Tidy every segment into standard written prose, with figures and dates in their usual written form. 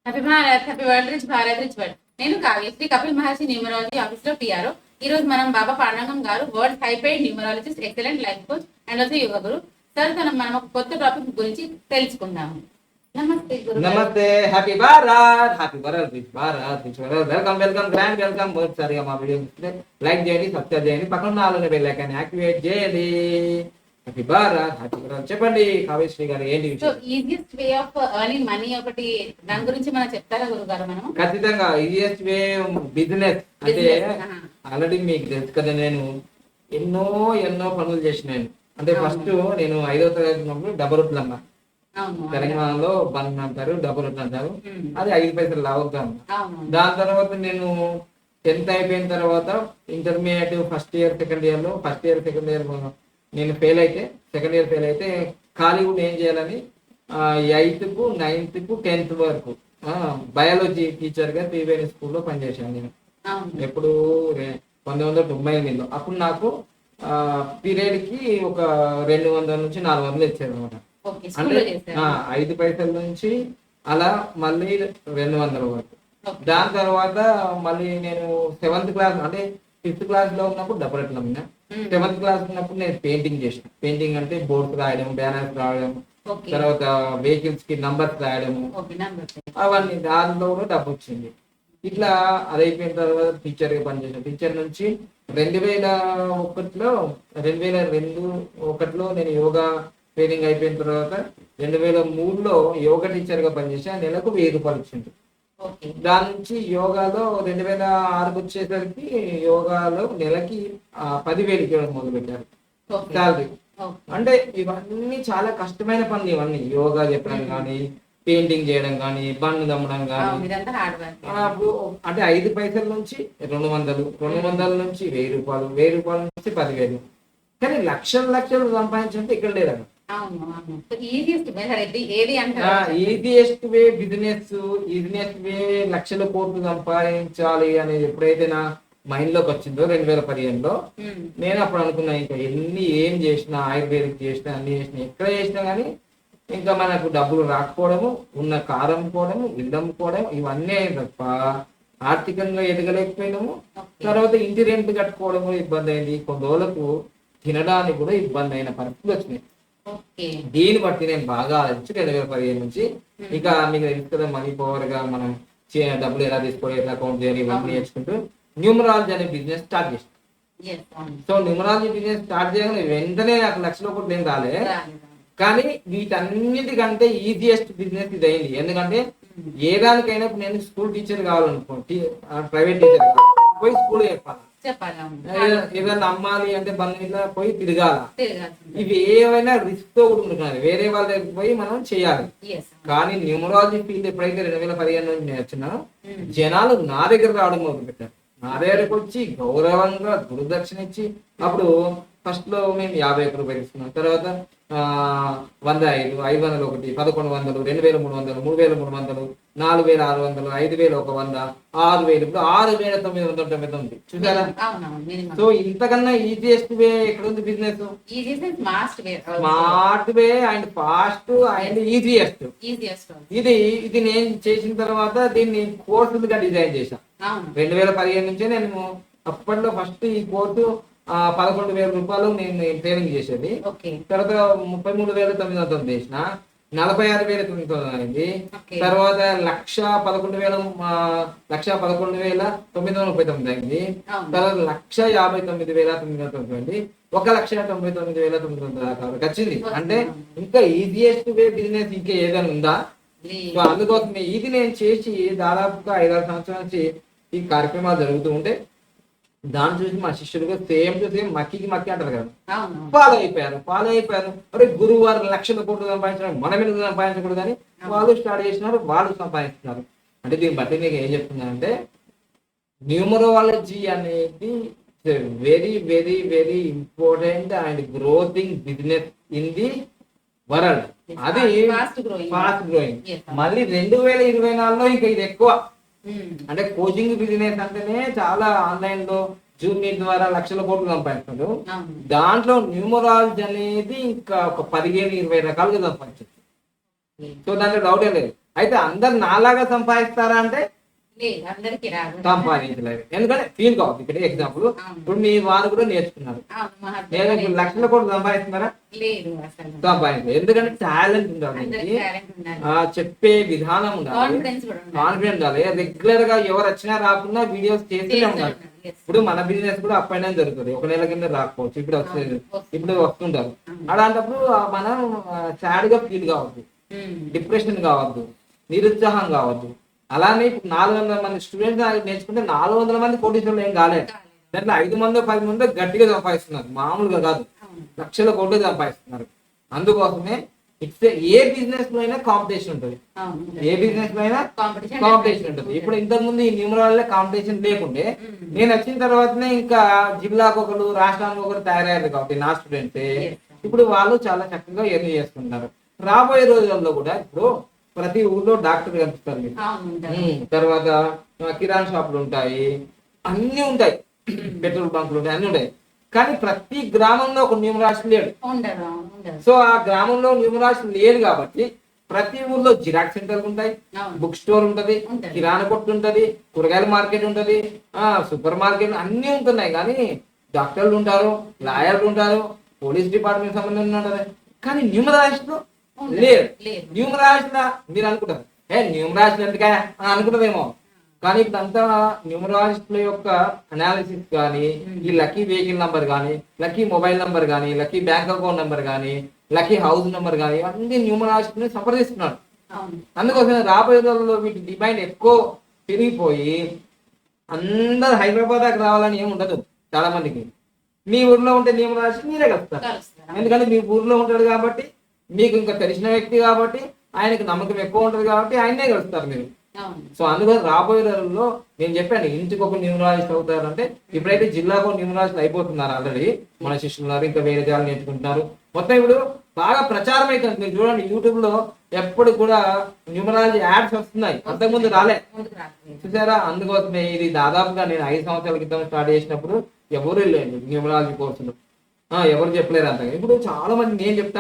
Happy Bharat, happy world, rich Bharat, rich world. నేను Kavyashri, Kapil Maharshi numerology office లో PRO. ఈ రోజు మనం Baba Pandarangam garu, world hyped numerologist, excellent life coach and also yoga guru. Sir మనం ఒక కొత్త టాపిక్ గురించి తెలుసుకుందాము. నమస్తే గురు. నమస్తే. Happy Bharat, happy world, rich Bharat, rich world. Welcome grand welcome. మొదటిసారిగా మా వీడియో లైక్ చేయండి, సబ్స్క్రైబ్ చేయండి, పక్కన ఆలోనే బెల్ ఐకాన్ యాక్టివేట్ చేయండి. Happy Bharat, happy world. చెప్పండి కావ్యశ్రీ గారు, ఏంటి so easiest way of earning money ఒకటి దాని గురించి మనం చెప్తారా గురుగారు? మనం ఖచ్చితంగా ఈజియెస్ట్ వే బిజినెస్ అంటే ఆల్రెడీ మీకు తెలుసు కదా, నేను ఎన్నో పనులు చేసినాను. అంటే ఫస్ట్ నేను 5వ తరగతి ఉన్నప్పుడు డబ్బు రొట్టెలు అమ్మా. తెలంగాణలో బండ్ అంటారు, డబ్బు రొట్టెలు అంటారు. అది 5 పైసలు లావుతాను. దాని తర్వాత నేను 10th అయిపోయిన తర్వాత intermediate first year second year నేను ఫెయిల్ అయితే, సెకండ్ ఇయర్ ఫెయిల్ అయితే ఖాళీ కూడా ఏం చేయాలని 8th, 9th, 10th వరకు బయాలజీ టీచర్గా త్రివేణి స్కూల్లో పనిచేశాను నేను. ఎప్పుడు 1998లో. అప్పుడు నాకు పీరియడ్కి ఒక 200 నుంచి 400 ఇచ్చారు అనమాట. అంటే 5 పైసల నుంచి అలా మళ్ళీ 200 వరకు. దాని తర్వాత మళ్ళీ నేను 7th క్లాస్ అంటే 5th క్లాస్ లో ఉన్నప్పుడు డబ్బు రొట్టెలు అమ్మినా. 7th క్లాస్ ఉన్నప్పుడు నేను పెయింటింగ్ చేసిన. పెయింటింగ్ అంటే బోర్డ్స్ రాయడం, బ్యానర్స్ రాయడం, తర్వాత వెహికల్స్ కి నంబర్స్ రాయడము, అవన్నీ. దానిలో కూడా డబ్బు వచ్చింది. ఇట్లా అది అయిపోయిన తర్వాత టీచర్ గా పనిచేసిన. టీచర్ నుంచి 2001లో నేను యోగా ట్రైనింగ్ అయిపోయిన తర్వాత 2003లో యోగా టీచర్ గా పనిచేసిన. నెలకు 1000 రూపాయలు వచ్చింది. దాని నుంచి యోగాలో 2006కు వచ్చేసరికి యోగాలో నెలకి 10,000 ఇవ్వడం మొదలు పెట్టారు శాలరీ. అంటే ఇవన్నీ చాలా కష్టమైన పనులు. ఇవన్నీ యోగా చెప్పడం కానీ, పెయింటింగ్ చేయడం కానీ, బండ్లు దమ్మడం కానీ. అంటే 5 పైసల నుంచి 200, 200 నుంచి 1000 రూపాయలు, 1000 రూపాయల నుంచి 10,000. కానీ లక్షలు సంపాదించంటే ఇక్కడ లేదన్న. ఈజియెస్ట్ వే బిజినెస్ వే లక్షల కోట్లు సంపాదించాలి అనేది ఎప్పుడైతే నా మైండ్ లోకి వచ్చిందో 2015లో, నేను అప్పుడు అనుకున్నా ఇంకా ఏం చేసినా, ఆయుర్వేదిక్ చేసినా, అన్ని చేసినా, ఎక్కడ చేసినా కానీ ఇంకా మనకు డబ్బులు రాకపోవడము, ఉన్న కారు అమ్ముకోవడము, ఇల్లు అమ్ముకోవడం, ఇవన్నీ అయింది తప్ప ఆర్థికంగా ఎదగలేకపోయినాము. తర్వాత ఇంటి రెంట్ కట్టుకోవడము ఇబ్బంది అయింది. కొన్ని రోజులకు తినడానికి కూడా ఇబ్బంది అయిన పరిస్థితులు వచ్చినాయి. దీన్ని బట్టి నేను బాగా ఆలోచించి 2015 నుంచి ఇక మీకు తెలుసు కదా, మనీ పవర్ గా మనం డబ్బులు ఎలా తీసుకోవాలి, ఎట్లా అకౌంట్ చేయాలి, ఇవన్నీ నేర్చుకుంటూ న్యూమరాలజీ అనే బిజినెస్ స్టార్ట్ చేస్తాను. సో న్యూమరాలజీ బిజినెస్ స్టార్ట్ చేయగానే వెంటనే నాకు లక్షల కోట్లు ఏం రాలే. కానీ వీటన్నిటికంటే ఈజియెస్ట్ బిజినెస్ ఇది అయింది. ఎందుకంటే ఏ దానికైనా నేను స్కూల్ టీచర్ కావాలనుకో, ప్రైవేట్ టీచర్ పోయి స్కూల్ చెప్పాలి, ఏదైనా అమ్మాలి అంటే బంధు మీద పోయి తిరగాల. ఇవి ఏవైనా రిస్క్ తో కూడా ఉంటున్నాయి. వేరే వాళ్ళ దగ్గర పోయి మనం చేయాలి. కానీ న్యూమరాలజీ ఫీల్డ్ ఎప్పుడైతే 2015 నుంచి నేర్చున్నానో జనాలు నా దగ్గర రావడం మొదలు పెట్టారు. నా దగ్గరకు వచ్చి గౌరవంగా గురుదక్షిణ ఇచ్చి, అప్పుడు ఫస్ట్ లో మేము 51 రూపాయలు ఇస్తున్నాం. తర్వాత 105, 501, 1100, 2300, 3300, 4600, 5100, 6000, ఇప్పుడు 6999 చూసారా? సో ఇంతకన్నా ఈజియెస్ట్ వే ఎక్కడ ఉంది business? Smart way and fast and easiest. ఇది నేను చేసిన తర్వాత దీన్ని కోర్సులుగా డిజైన్ చేశాను. 2015 నుంచే నేను అప్పట్లో ఫస్ట్ ఈ కోర్సు 11,000 రూపాయలు నేను ట్రైనింగ్ చేసేది. తర్వాత 33,900 చేసిన, 46,900 అయింది. తర్వాత 1,11,999 అయింది. తర్వాత 1,59,999 అయింది. 1,99,900 దాకా వచ్చింది. అంటే ఇంకా ఈజియెస్ట్ వే బిజినెస్ ఇంకా ఏదైనా ఉందా? సో అందుకోసమే ఇది నేను చేసి దాదాపుగా 5-6 సంవత్సరాల నుంచి ఈ కార్యక్రమాలు జరుగుతూ ఉంటే దాన్ని చూసి మా శిష్యులుగా సేమ్ టు సేమ్ మక్కి అంటారు కదా, ఫాలో అయిపోయారు. అరే గురువు వారు లక్షల కోట్లు సంపాదించడం, మనం ఎందుకు సంపాదించకూడదు అని వాళ్ళు స్టార్ట్ చేసినారు, వాళ్ళు సంపాదిస్తున్నారు. అంటే దీన్ని బట్టి నీకు ఏం చెప్తున్నానంటే, న్యూమరాలజీ అనేది very very very important and గ్రోతింగ్ బిజినెస్ ఇన్ ది వరల్డ్. అది ఫాస్ట్ గ్రోయింగ్. మళ్ళీ 2024లో ఇంకా ఇది ఎక్కువ. అంటే కోచింగ్ బిజినెస్ అంటేనే చాలా ఆన్లైన్ లో జూమ్ మీట్ ద్వారా లక్షల కోట్లు సంపాదిస్తున్నారు. దాంట్లో న్యూమరాలజీ అనేది ఇంకా ఒక 15-20 రకాలుగా సంపాదించచ్చు. సో దాంట్లో డౌటే లేదు. అయితే అందరు నాలాగా సంపాదిస్తారా అంటే లేదు, అందరికి రాదు. సంపాదించలేదు. ఎందుకంటే ఫీల్ కావద్దు. ఇక్కడ ఎగ్జాంపుల్ ఇప్పుడు మీ వారు కూడా నేర్చుకున్నారు. అవును, మా husband నేను ఇప్పుడు లక్షల కోట్లు సంపాదిస్తున్నారా? లేదు అసలు. సంపాదించలేదు. ఎందుకంటే టాలెంట్ ఉండాలి, అందరికి talent ఉండాలి. చెప్పే విధానం ఉండాలి, కాన్ఫిడెన్స్ కూడా ఉండాలి. కాన్ఫిడెంట్ ఉండాలి. రెగ్యులర్ గా ఎవరు వచ్చినా రాకుండా వీడియోస్ చేస్తూనే ఉండాలి. Yes. ఇప్పుడు మన బిజినెస్ కూడా అప్ అండ్ డౌన్ జరుగుతుంది. ఒక నెల కింద రాకపోవచ్చు, ఇప్పుడు వస్తుంది, ఇప్పుడు వస్తుంటారు. అలాంటప్పుడు మనం సాడ్ గా ఫీల్ కావద్దు, డిప్రెషన్ కావద్దు, నిరుత్సాహం కావద్దు. అలానే ఇప్పుడు 400 మంది స్టూడెంట్స్ నేర్చుకుంటే 400 మంది కోటీశ్వరులు ఏం కాలేదు. దాంట్లో 5 మందో 10 మందో గట్టిగా సంపాదిస్తున్నారు, మామూలుగా కాదు, లక్షల కోట్లు సంపాదిస్తున్నారు. అందుకోసమే ఇట్స్ ఏ బిజినెస్ లో అయినా కాంపిటీషన్ ఉంటుంది, ఏ బిజినెస్ లో అయినా కాంపిటీషన్ ఉంటుంది. ఇప్పుడు ఇంతకు ముందు ఈ న్యూమరాల్లో కాంపిటీషన్ లేకుంటే నేను వచ్చిన తర్వాతనే ఇంకా జిల్లాకు ఒకరు, రాష్ట్రానికి ఒకరు తయారయ్యారు కాబట్టి నా స్టూడెంట్స్ ఇప్పుడు వాళ్ళు చాలా చక్కగా ఎర్న్ చేసుకుంటున్నారు. రాబోయే రోజుల్లో కూడా ఇప్పుడు ప్రతి ఊర్లో డాక్టర్ కనిపిస్తారు మీకు. తర్వాత కిరాణా షాపులు ఉంటాయి, అన్ని ఉంటాయి, పెట్రోల్ బంకులు ఉంటాయి, అన్ని ఉంటాయి. కానీ ప్రతి గ్రామంలో ఒక న్యూమరాలజిస్ట్ లేడు. సో ఆ గ్రామంలో న్యూమరాలజిస్ట్ లేడు కాబట్టి ప్రతి ఊర్లో జిరాక్స్ సెంటర్లు ఉంటాయి, బుక్ స్టోర్ ఉంటది, కిరాణా కొట్టు ఉంటది, కూరగాయల మార్కెట్ ఉంటది, సూపర్ మార్కెట్ అన్ని ఉంటున్నాయి. కానీ డాక్టర్లు ఉంటారు, లాయర్లు ఉంటారు, పోలీస్ డిపార్ట్మెంట్ సంబంధించి ఉంటారు. కానీ న్యూమరాలజిస్ట్ లేదు. న్యూమరాలజిస్ట్ మీరు అనుకుంటారు న్యూమరాలజిస్ట్ ఎందుకే అని అనుకుంటారేమో. కానీ ఇప్పుడు అంతా న్యూమరాలజిస్ట్ల యొక్క అనాలిసిస్ కానీ, ఈ లక్కీ వెహికల్ నంబర్ కానీ, లక్కీ మొబైల్ నంబర్ కానీ, లక్కీ బ్యాంక్ అకౌంట్ నంబర్ కానీ, లక్కీ హౌస్ నంబర్ కానీ అన్ని న్యూమరాలజిస్ట్ ని సంప్రదిస్తున్నారు. అందుకోసం రాబోయే రోజుల్లో వీటి డిమాండ్ ఎక్కువ పెరిగిపోయి అందరు హైదరాబాద్ దాకా రావాలని ఏమి ఉండదు. చాలా మందికి మీ ఊర్లో ఉంటే న్యూమరాలజిస్ట్ మీరే కలుస్తారు. ఎందుకంటే మీ ఊర్లో ఉంటాడు కాబట్టి, మీకు ఇంకా తెలిసిన వ్యక్తి కాబట్టి, ఆయనకి నమ్మకం ఎక్కువ ఉంటుంది కాబట్టి ఆయనే కలుస్తారు మీరు. సో అందుకని రాబోయే రోజుల్లో నేను చెప్పాను ఇంటికి ఒక న్యూమరాలజిస్ట్ అవుతారంటే ఇప్పుడైతే జిల్లాకు న్యూమరాలజిస్ట్ అయిపోతున్నారు ఆల్రెడీ. మన శిష్యులు ఉన్నారు, ఇంకా వేరే జాలు నేర్చుకుంటున్నారు. మొత్తం ఇప్పుడు బాగా ప్రచారం అవుతుంది. మీరు చూడండి యూట్యూబ్ లో ఎప్పుడు కూడా న్యూమరాలజీ యాడ్స్ వస్తున్నాయి, అంతకుముందు రాలే, చూసారా? అందుకోసమే ఇది దాదాపుగా నేను 5 సంవత్సరాల క్రితం స్టార్ట్ చేసినప్పుడు ఎవరు లేదు న్యూమరాలజీ కోర్సులు, ఎవరు చెప్పలేరు అంతగా. ఇప్పుడు చాలా మంది నేను చెప్తా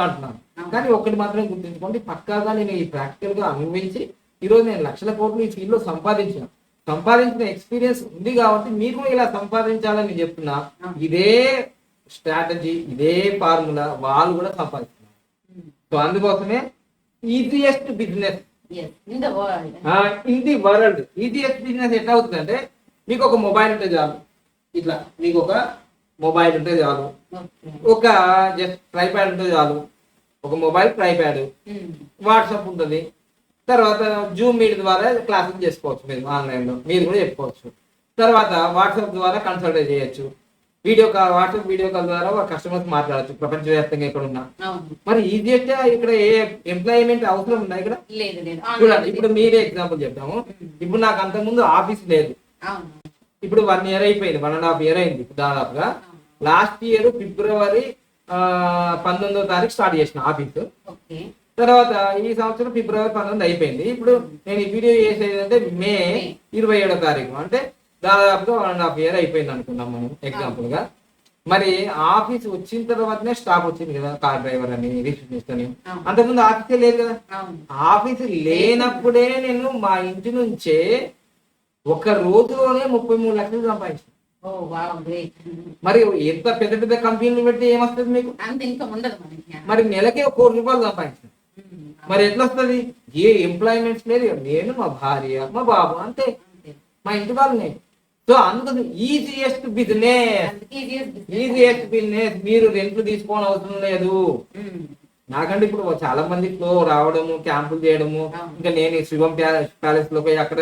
అంటున్నాను. కానీ ఒక్కటి మాత్రం గుర్తుంచుకోండి, పక్కాగా నేను ఈ ప్రాక్టికల్ గా అనుభవించి ఈరోజు నేను లక్షల కోట్లు ఈ ఫీల్డ్ లో సంపాదించిన ఎక్స్పీరియన్స్ ఉంది కాబట్టి మీరు కూడా ఇలా సంపాదించాలని చెప్తున్నా. ఇదే స్ట్రాటజీ, ఇదే ఫార్ములా వాళ్ళు కూడా సంపాదిస్తున్నారు. సో అందుకోసమే easiest business in the world. Easiest business ఎట్లా అవుతుందంటే మీకు ఒక మొబైల్ ఉంటే చాలు, ఇట్లా మీకు ఒక మొబైల్ ఉంటే చాలు, ఒక జస్ట్ ట్రైప్యాడ్ ఉంటే చాలు, ఒక మొబైల్ ట్రైప్యాడ్, వాట్సాప్ ఉంటుంది, తర్వాత జూమ్ మీట్ ద్వారా క్లాసెస్ చేసుకోవచ్చు. మీరు ఆన్లైన్లో మీరు కూడా చెప్పుకోవచ్చు. తర్వాత వాట్సాప్ ద్వారా కన్సల్ట్ చేయొచ్చు, వాట్సాప్ వీడియో కాల్ ద్వారా కస్టమర్స్ మాట్లాడచ్చు ప్రపంచవ్యాప్తంగా ఎక్కడ ఉన్నా. మరి ఈజియెస్ట్ ఇక్కడ ఏ ఎంప్లాయ్మెంట్ అవసరం ఉందా ఇక్కడ? చూడండి, ఇప్పుడు మీరే ఎగ్జాంపుల్ చెప్తాము. ఇప్పుడు నాకు అంతకుముందు ఆఫీస్ లేదు, ఇప్పుడు 1 year అయిపోయింది, 1.5 year అయింది దాదాపుగా. లాస్ట్ ఇయర్ February 19వ తారీఖు స్టార్ట్ చేసిన ఆఫీసు. తర్వాత ఈ సంవత్సరం February 19 అయిపోయింది. ఇప్పుడు నేను ఈ వీడియో చేసేది అంటే May 27వ తారీఖు, అంటే దాదాపుగా 1.5 year అయిపోయింది అనుకున్నాం మనం ఎగ్జాంపుల్ గా. మరి ఆఫీస్ వచ్చిన తర్వాతనే స్టాఫ్ వచ్చింది కదా, కార్ డ్రైవర్ అని, రిసెప్షనిస్ట్ అని. అంతకుముందు ఆఫీసే లేదు కదా. ఆఫీస్ లేనప్పుడే నేను మా ఇంటి నుంచే ఒక రోజులోనే 33 లక్షలు సంపాదించాను. మరి ఎంత పెద్ద పెద్ద కంపెనీలు పెట్టి ఏమొస్తుంది మీకు? మరి నెలకే 1 కోటి రూపాయలు సంపాదించాను. మరి ఎట్లా వస్తుంది? ఏ ఎంప్లాయ్మెంట్స్ లేదు, నేను, మా భార్య, మా బాబు, అంతే, మా ఇంటి వాళ్ళని. సో అందుకని ఈజియెస్ట్ బిజినెస్ మీరు రెంట్లు తీసుకోని అవసరం లేదు. నాకంటే ఇప్పుడు చాలా మంది ఫ్లో రావడము, క్యాంపులు చేయడము, ఇంకా నేను శివం ప్యాలెస్ లో పోయి అక్కడ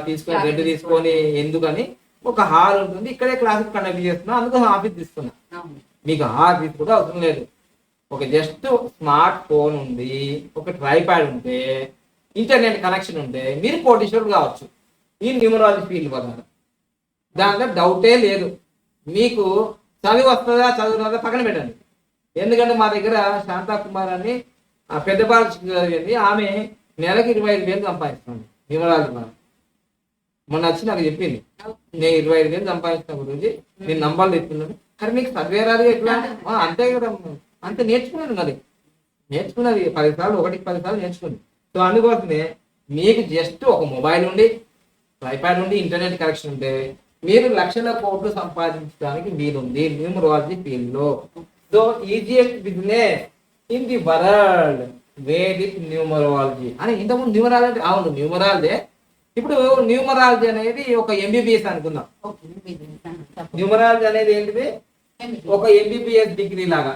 తీసుకొని రెంట్ తీసుకొని ఎందుకని, ఒక హాల్ ఉంటుంది, ఇక్కడే క్లాసెస్ కండక్ట్ చేస్తున్నా, అందుకని ఆఫీస్ తీసుకున్నా. మీకు ఆఫీస్ కూడా అవసరం లేదు, ఒక జస్ట్ స్మార్ట్ ఫోన్ ఉంది, ఒక ట్రైప్యాడ్ ఉంటే, ఇంటర్నెట్ కనెక్షన్ ఉంటే మీరు కోటీశ్వరులు కావచ్చు ఈ న్యూమరాలజీ ఫీల్డ్ వల్ల. దాంట్లో డౌటే లేదు. మీకు చదువు వస్తుందా చదువు రాదా పక్కన పెట్టండి. ఎందుకంటే మా దగ్గర శాంతా కుమార్ అని పెద్దపాల చదివింది, ఆమె నెలకి 25,000 సంపాదిస్తుంది న్యూమరాలజీ. మొన్న వచ్చి నాకు చెప్పింది, నేను 25,000 సంపాదిస్తున్న గురించి నేను నంబర్లు ఇస్తున్నాను. కానీ మీకు చదివే రాదు ఎట్లా? అంతే కదా, అంతే నేర్చుకున్నాను. మరి నేర్చుకున్నది 10 సార్లు, 1కి 10 సార్లు నేర్చుకుంది. సో అందుకోసమే మీకు జస్ట్ ఒక మొబైల్ ఉండి ఐప్యాడ్ ఉండి ఇంటర్నెట్ కనెక్షన్ ఉంటే మీరు లక్షల కోట్లు సంపాదించడానికి వీలుంది న్యూమరాలజీ ఫీల్డ్ లో. So easiest business in the world Vedic numerology అని. ఇంతకుముందు న్యూమరాలజీ అవును న్యూమరాలజీ. ఇప్పుడు న్యూమరాలజీ అనేది ఒక ఎంబీబీఎస్ అనుకుందాం. న్యూమరాలజీ అనేది ఏంటిది? ఒక ఎంబీబీఎస్ డిగ్రీ లాగా.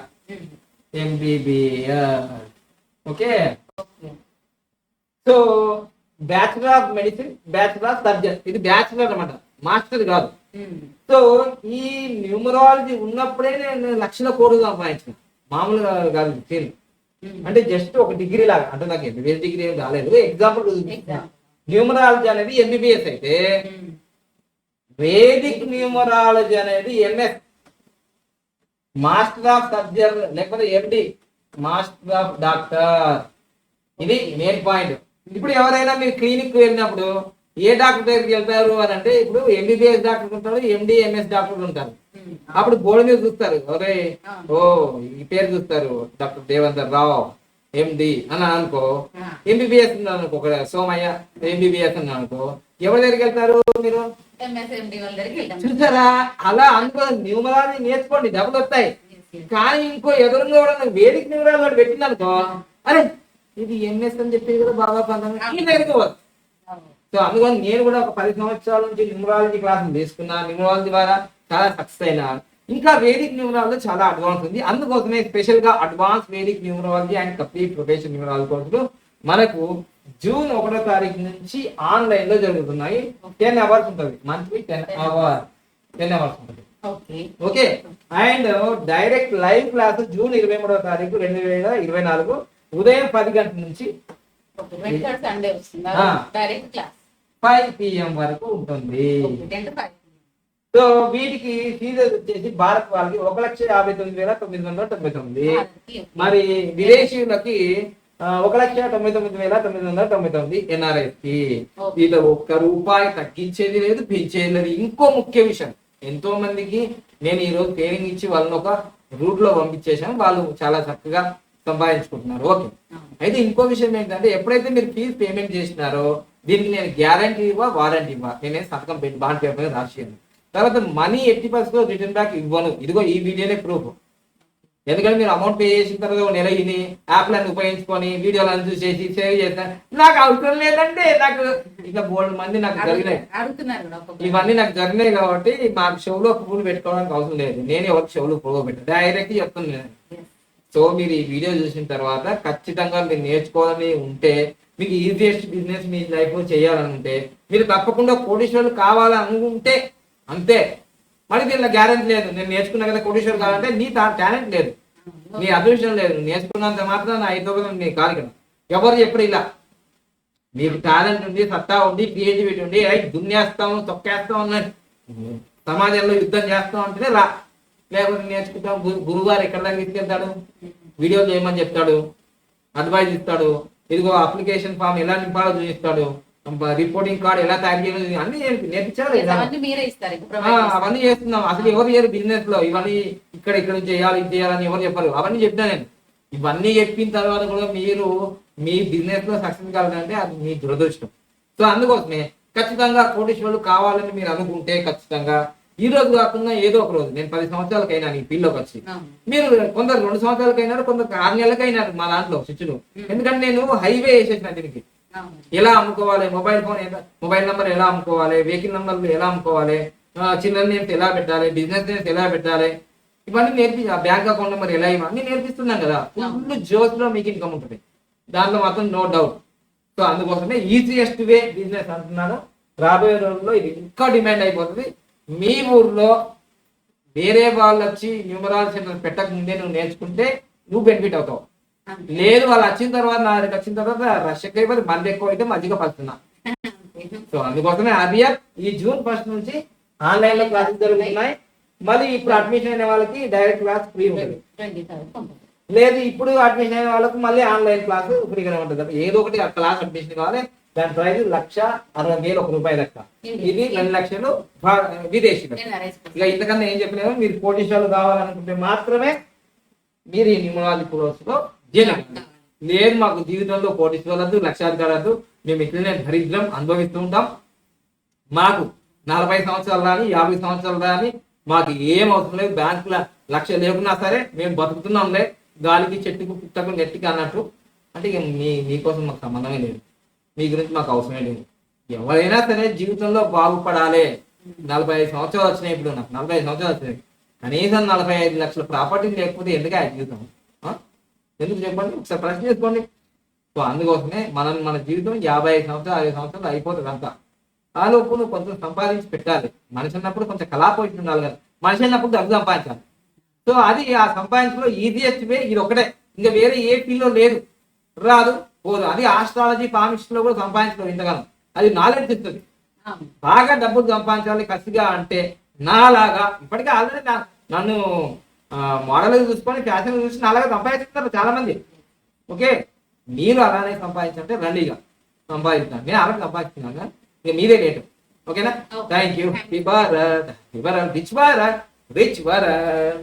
MBBS okay. So bachelor of medicine, bachelor of surgeon, ఇది బ్యాచులర్ అన్నమాట, మాస్టర్ కాదు. సో ఈ న్యూమరాలజీ ఉన్నప్పుడే నేను లక్షల కోట్లు సంపాదించిన, మామూలుగా కాదు ఫీల్. అంటే జస్ట్ ఒక డిగ్రీ లాగా, అంటే నాకు ఎంబీబీఎస్ డిగ్రీ ఏం రాలేదు, ఎగ్జాంపుల్. న్యూమరాలజీ అనేది ఎంబీబీఎస్ అయితే వేదిక్ న్యూమరాలజీ అనేది ఎంఎస్, మాస్టర్ ఆఫ్ సర్జన్ లేకపోతే ఎండి, మాస్టర్ ఆఫ్ డాక్టర్. ఇది మెయిన్ పాయింట్. ఇప్పుడు ఎవరైనా మీరు క్లినిక్ వెళ్ళినప్పుడు ఏ డాక్టర్ దగ్గరికి వెళ్తారు అని అంటే, ఇప్పుడు ఎంబీబీఎస్ డాక్టర్ ఉంటారు, ఎండి ఎంఎస్ డాక్టర్లు ఉంటారు. అప్పుడు బోర్డు మీద చూస్తారు, ఒరే ఓ ఈ పేరు చూస్తారు, డాక్టర్ దేవేందర్ రావు ఎండి అని అనుకో. ఎంబీబీఎస్ అనుకో, ఒక సోమయ్య ఎంబీబీఎస్ అని అనుకో, ఎవరి దగ్గరికి వెళ్తారు మీరు? చూసారా? అలా అనుకో, న్యూమరాలజీ నేర్చుకోండి, డబ్బులు వస్తాయి. కానీ ఇంకో ఎదురుగా కూడా వేదిక న్యూమరాలజీ పెట్టింది అనుకో, అరే ఇది ఎంఎస్ అని చెప్పి కూడా బాగా పంతొమ్మిది. సో అందుకని నేను కూడా ఒక 10 సంవత్సరాల నుంచి న్యూమరాలజీ క్లాసులు తీసుకున్నా, న్యూమరాలజీ ద్వారా చాలా సక్సెస్ అయినా. ఇంకా వేదిక్ న్యూమరాలజీ చాలా అడ్వాన్స్ ఉంది. అందుకోసమే స్పెషల్ గా advance Vedic numerology and complete professional numerology కోర్సులు మనకు జూన్ 1వ తారీఖు నుంచి ఆన్లైన్ లో జరుగుతున్నాయి. 10 అవర్స్ ఉంటుంది, మంత్లీ 10 అవర్స్ ఉంటుంది. Okay. And direct live class June 23వ తారీఖు 2024 ఉదయం 10 గంటల నుంచి 5 PM వరకు ఉంటుంది. సో వీటికి ఫీజు వచ్చేసి భారత్ వాళ్ళకి 1,59,999. మరి విదేశీయులకి 1,99,999 NRIs కి. ఇది ఒక్క రూపాయి తగ్గించేది లేదు, పెంచేది లేదు. ఇంకో ముఖ్య విషయం, ఎంతో మందికి నేను ఈ రోజు ట్రైనింగ్ ఇచ్చి వాళ్ళని ఒక రూట్ లో పంపించేసాను, వాళ్ళు చాలా చక్కగా సంపాదించుకుంటున్నారు. ఓకే. అయితే ఇంకో విషయం ఏంటంటే, ఎప్పుడైతే మీరు ఫీజు పేమెంట్ చేసినారో దీనికి నేను గ్యారంటీ వారంటీ నేనే సంతకం పెట్టి బాండ్ పేపర్ మీద రాసియాను. తర్వాత మనీ 80% రిటర్న్ బ్యాక్ ఇవ్వను. ఇదిగో ఈ వీడియోనే ప్రూఫ్. ఎందుకంటే మీరు అమౌంట్ పే చేసిన తర్వాత ఒక నెల ఇని యాప్లను ఉపయోగించుకొని వీడియోలను చూసేసి సేవ్ చేస్తాను, నాకు అవసరం లేదంటే. నాకు ఇంకా బోల్డ్ మంది నాకు జరిగినాయి, ఇవన్నీ నాకు జరిగినాయి. కాబట్టి మాకు షోలో పువ్వులు పెట్టుకోవడానికి అవసరం లేదు, నేను ఎవరికి షోలో పువ్వు పెట్టాను, డైరెక్ట్ చెప్తున్నాను. సో మీరు ఈ వీడియో చూసిన తర్వాత ఖచ్చితంగా మీరు నేర్చుకోవాలని ఉంటే, మీకు ఈజియెస్ట్ బిజినెస్ మీ లైఫ్ లో చేయాలని ఉంటే, మీరు తప్పకుండా కోటీశ్వరులు కావాలనుకుంటే అంతే. మరి దీనిలో గ్యారెంటీ లేదు, నేను నేర్చుకున్నా కదా కోటీశ్వరులు కావాలంటే నీ టాలెంట్ లేదు, నీ అదృష్టం లేదు. నేర్చుకున్నంత మాత్రం నా 5,000 నీ కాదు కదా. ఎవరు చెప్పరు ఇలా. మీకు టాలెంట్ ఉంది, సత్తా ఉంది, క్రియేటివిటీ ఉంది, దున్నేస్తాం తొక్కేస్తాం అన్నట్టు సమాజంలో యుద్ధం చేస్తాం అంటేనే రా. లేకపోతే నేర్చుకుంటాం. గురుగారు ఎక్కడ దాకా తీసుకెళ్తాడు, వీడియో చేయమని చెప్తాడు, అడ్వైజ్ ఇస్తాడు, ఇదిగో అప్లికేషన్ ఫామ్ ఎలా నింపాలో చూపిస్తాడు, రిపోర్టింగ్ కార్డ్ ఎలా తయారు చేయాలి, అన్ని నేర్పించాలి. అవన్నీ చేస్తున్నాం. అసలు ఎవరు చేయరు బిజినెస్ లో. ఇవన్నీ ఇక్కడ నుంచి చేయాలి, ఇది చేయాలని ఎవరు చెప్పరు. అవన్నీ చెప్పినా నేను. ఇవన్నీ చెప్పిన తర్వాత కూడా మీరు మీ బిజినెస్ లో సక్సెస్ కావాలంటే అది మీ దురదృష్టం. సో అందుకోసమే ఖచ్చితంగా కోటీశ్వరులు కావాలని మీరు అనుకుంటే, ఖచ్చితంగా ఈ రోజు కాకుండా ఏదో ఒక రోజు, నేను 10 సంవత్సరాలకైనా ఈ ఫీల్డ్లోకి వచ్చి, మీరు కొందరు 2 సంవత్సరాలకైనారు, కొందరు 6 నెలలకైనారు మా దాంట్లో శిష్యులు. ఎందుకంటే నేను హైవే వేసేసిన దీనికి. ఎలా అమ్ముకోవాలి, మొబైల్ నంబర్ ఎలా అమ్ముకోవాలి, వెహికల్ నంబర్లు ఎలా అమ్ముకోవాలి, చిల్లర నేమ్స్ ఎలా పెట్టాలి, బిజినెస్ నేమ్స్ ఎలా పెట్టాలి, ఇవన్నీ బ్యాంక్ అకౌంట్ నెంబర్ ఎలా, ఇవన్నీ నేర్పిస్తున్నాం కదా. ఫుల్ జోస్ లో మీకు ఇన్కమ్ ఉంటుంది, దాంట్లో మాత్రం నో డౌట్. సో అందుకోసమే ఈజియెస్ట్ వే బిజినెస్ అంటున్నాను. రాబోయే రోజుల్లో ఇది ఇంకా డిమాండ్ అయిపోతుంది. మీ ఊర్లో వేరే వాళ్ళు వచ్చి న్యూమరాలజీ సెంటర్ పెట్టక ముందే నువ్వు నేర్చుకుంటే నువ్వు బెనిఫిట్ అవుతావు. లేదు వాళ్ళు వచ్చిన తర్వాత, నా దగ్గరికి వచ్చిన తర్వాత రష్ ఎక్కువైపోతే మంది ఎక్కువ అయితే మధ్యగా పడుతున్నా. సో అందుకోసమే అబియర్ ఈ జూన్ 1 నుంచి ఆన్లైన్ లో క్లాసెస్ జరుగుతున్నాయి. మళ్ళీ ఇప్పుడు అడ్మిషన్ అయిన వాళ్ళకి డైరెక్ట్ క్లాస్ ఫ్రీ ఉంటుంది. లేదు ఇప్పుడు అడ్మిషన్ అయిన వాళ్ళకి మళ్ళీ ఆన్లైన్ క్లాస్ ఫ్రీగానే ఉంటుంది. ఏదో ఒకటి క్లాస్ అడ్మిషన్ కావాలి. దాని ప్రైస్ 1,60,000 రూపాయలు లెక్క. ఇది 2 లక్షలు విదేశీలు. ఇక ఇంతకన్నా ఏం చెప్పినా, మీరు కోటీశ్వరులు కావాలనుకుంటే మాత్రమే మీరు ఈ న్యూమరాలజీ కోర్స్ లో చేయండి. లేదు మాకు జీవితంలో కోటీశ్వరద్దు లక్షాధికారి వద్దు, మేము ఇట్లనే దరిద్రం అనుభవిస్తూ ఉంటాం, మాకు 40 సంవత్సరాలు రాని 50 సంవత్సరాలు రాని మాకు ఏం అవసరం లేదు, బ్యాంకుల లక్ష లేకున్నా సరే మేము బతుకుతున్నాంలే గాలికి చెట్టుకు పుట్టకు నెట్టికి అన్నట్టు, అంటే ఇక మీకోసం మాకు సంబంధమే లేదు, మీ గురించి మాకు అవసరమే లేదు. ఎవరైనా సరే జీవితంలో బాగుపడాలి. 45 సంవత్సరాలు వచ్చినాయి, ఇప్పుడు నాకు 45 సంవత్సరాలు వచ్చినాయి, కనీసం 45 లక్షల ప్రాపర్టీ లేకపోతే ఎందుకు ఆ జీవితం? ఎందుకు చెప్పండి, ఒకసారి ప్రశ్న చేసుకోండి. సో అందుకోసమే మన జీవితం 55 సంవత్సరాలు 60 సంవత్సరాలు అయిపోతుంది అంతా. ఆ లోపు నువ్వు కొంచెం సంపాదించి పెట్టాలి. మనిషి అన్నప్పుడు కొంచెం కళాపోషణ ఉండాలి కదా, మనిషి అన్నప్పుడు డబ్బు సంపాదించాలి. సో అది ఆ సంపాదించలో ఈజియెస్ట్ వే ఇది ఒకటే, ఇంకా వేరే ఏ ఫీల్డ్లో లేదు, రాదు పోదు. అది ఆస్ట్రాలజీ ఫార్మిస్ట్లో కూడా సంపాదించలేదు ఇంతకాలం, అది నాలెడ్జ్ ఇస్తుంది. బాగా డబ్బులు సంపాదించాలి కసిగా అంటే నాలాగా ఇప్పటికే ఆల్రెడీ నన్ను మోడల్ చూసుకొని ఫ్యాషన్ చూసి నాలాగా సంపాదిస్తున్నారు చాలా మంది. ఓకే, మీరు అలానే సంపాదించాలంటే రండిగా సంపాదించాను, నేను అలాగే సంపాదిస్తున్నాను, ఇక మీదే లేటు. ఓకేనా? Thank you. రిచ్ భారత్.